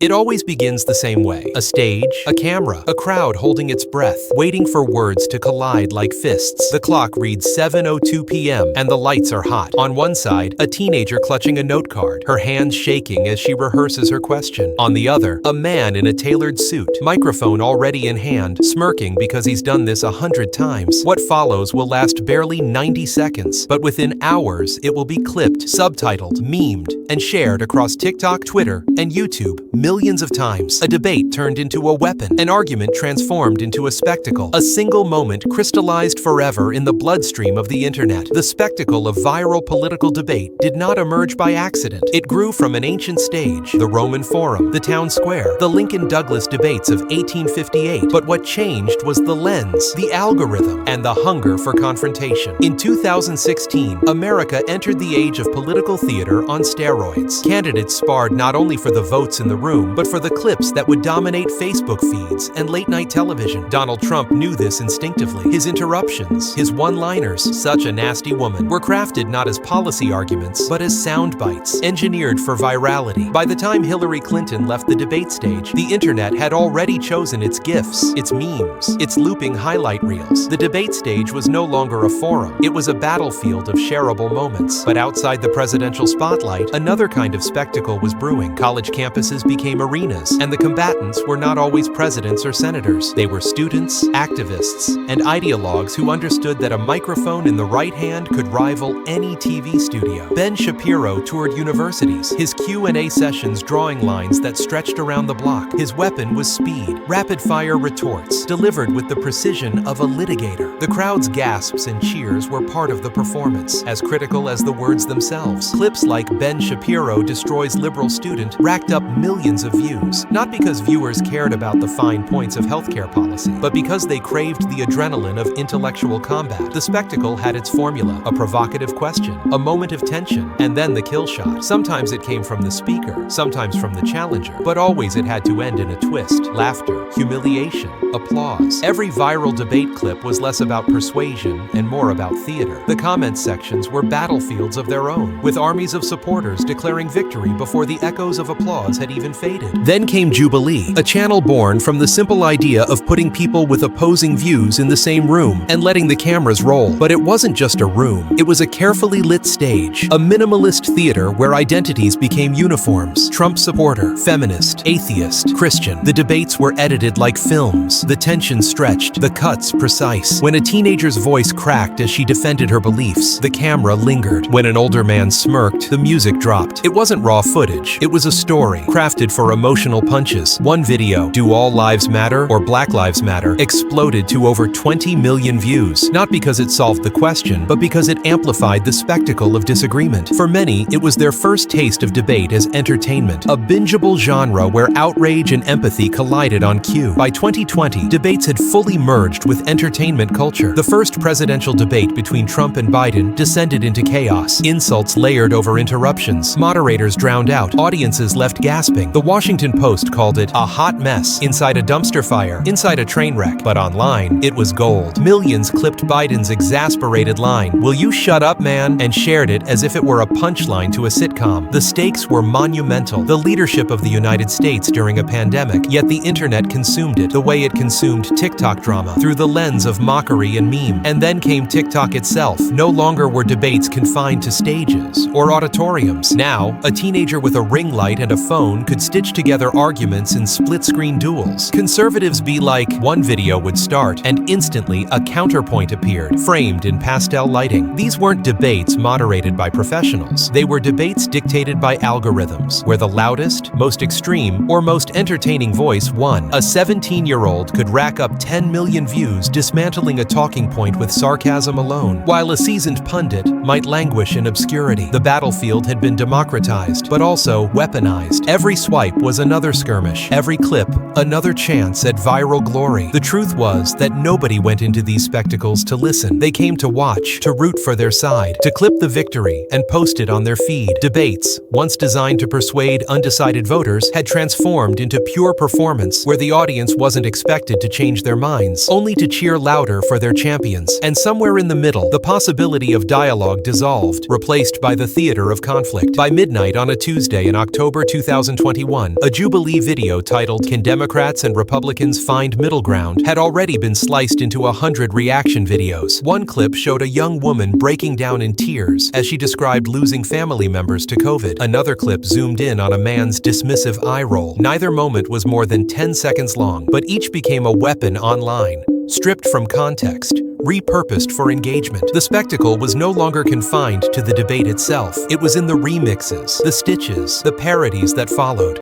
It always begins the same way. A stage, a camera, a crowd holding its breath, waiting for words to collide like fists. The clock reads 7:02 p.m. and the lights are hot. On one side, a teenager clutching a note card, her hands shaking as she rehearses her question. On the other, a man in a tailored suit, microphone already in hand, smirking because he's done this 100 times. What follows will last barely 90 seconds, but within hours, it will be clipped, subtitled, memed, and shared across TikTok, Twitter, and YouTube millions of times. A debate turned into a weapon, an argument transformed into a spectacle. A single moment crystallized forever in the bloodstream of the internet. The spectacle of viral political debate did not emerge by accident. It grew from an ancient stage, the Roman Forum, the town square, the Lincoln-Douglas debates of 1858. But what changed was the lens, the algorithm, and the hunger for confrontation. In 2016, America entered the age of political theater on steroids. Candidates sparred not only for the votes in the room, but for the clips that would dominate Facebook feeds and late-night television. Donald Trump knew this instinctively. His interruptions, his one-liners, "such a nasty woman," were crafted not as policy arguments, but as sound bites, engineered for virality. By the time Hillary Clinton left the debate stage, the internet had already chosen its GIFs, its memes, its looping highlight reels. The debate stage was no longer a forum. It was a battlefield of shareable moments. But outside the presidential spotlight, another kind of spectacle was brewing. College campuses became arenas, and the combatants were not always presidents or senators. They were students, activists, and ideologues who understood that a microphone in the right hand could rival any TV studio. Ben Shapiro toured universities, his Q&A sessions drawing lines that stretched around the block. His weapon was speed, rapid-fire retorts, delivered with the precision of a litigator. The crowd's gasps and cheers were part of the performance, as critical as the words themselves. Clips like "Ben Shapiro destroys liberal student" racked up millions of views, not because viewers cared about the fine points of healthcare policy, but because they craved the adrenaline of intellectual combat. The spectacle had its formula: a provocative question, a moment of tension, and then the kill shot. Sometimes it came from the speaker, sometimes from the challenger, but always it had to end in a twist, laughter, humiliation, applause. Every viral debate clip was less about persuasion and more about theater. The comment sections were battlefields of their own, with armies of supporters declaring victory before the echoes of applause had even faded. Then came Jubilee, a channel born from the simple idea of putting people with opposing views in the same room and letting the cameras roll. But it wasn't just a room, it was a carefully lit stage, a minimalist theater where identities became uniforms: Trump supporter, feminist, atheist, Christian. The debates were edited like films, the tension stretched, the cuts precise. When a teenager's voice cracked as she defended her beliefs, the camera lingered. When an older man smirked, the music dropped. It wasn't raw footage, it was a story, crafted for emotional punches. One video, "Do All Lives Matter or Black Lives Matter?" exploded to over 20 million views, not because it solved the question, but because it amplified the spectacle of disagreement. For many, it was their first taste of debate as entertainment, a bingeable genre where outrage and empathy collided on cue. By 2020, debates had fully merged with entertainment culture. The first presidential debate between Trump and Biden descended into chaos. Insults layered over interruptions, moderators drowned out, audiences left gasping. The Washington Post called it a hot mess, inside a dumpster fire, inside a train wreck. But online, it was gold. Millions clipped Biden's exasperated line, "Will you shut up, man?" and shared it as if it were a punchline to a sitcom. The stakes were monumental. The leadership of the United States during a pandemic, yet the internet consumed it the way it consumed TikTok drama, through the lens of mockery and meme. And then came TikTok itself. No longer were debates confined to stages or auditoriums. Now, a teenager with a ring light and a phone could stitch together arguments in split-screen duels. Conservatives be like, one video would start, and instantly a counterpoint appeared, framed in pastel lighting. These weren't debates moderated by professionals. They were debates dictated by algorithms, where the loudest, most extreme, or most entertaining voice won. A 17-year-old could rack up 10 million views dismantling a talking point with sarcasm alone, while a seasoned pundit might languish in obscurity. The battlefield had been democratized, but also weaponized. Every swipe was another skirmish, every clip another chance at viral glory. The truth was that nobody went into these spectacles to listen. They came to watch, to root for their side, to clip the victory and post it on their feed. Debates, once designed to persuade undecided voters, had transformed into pure performance where the audience wasn't expected to change their minds, only to cheer louder for their champions. And somewhere in the middle, the possibility of dialogue dissolved, replaced by the theater of conflict. By midnight on a Tuesday in October 2021, 2021, a Jubilee video titled "Can Democrats and Republicans Find Middle Ground?" had already been sliced into 100 reaction videos. One clip showed a young woman breaking down in tears as she described losing family members to COVID. Another clip zoomed in on a man's dismissive eye roll. Neither moment was more than 10 seconds long, but each became a weapon online, stripped from context, repurposed for engagement. The spectacle was no longer confined to the debate itself. It was in the remixes, the stitches, the parodies that followed.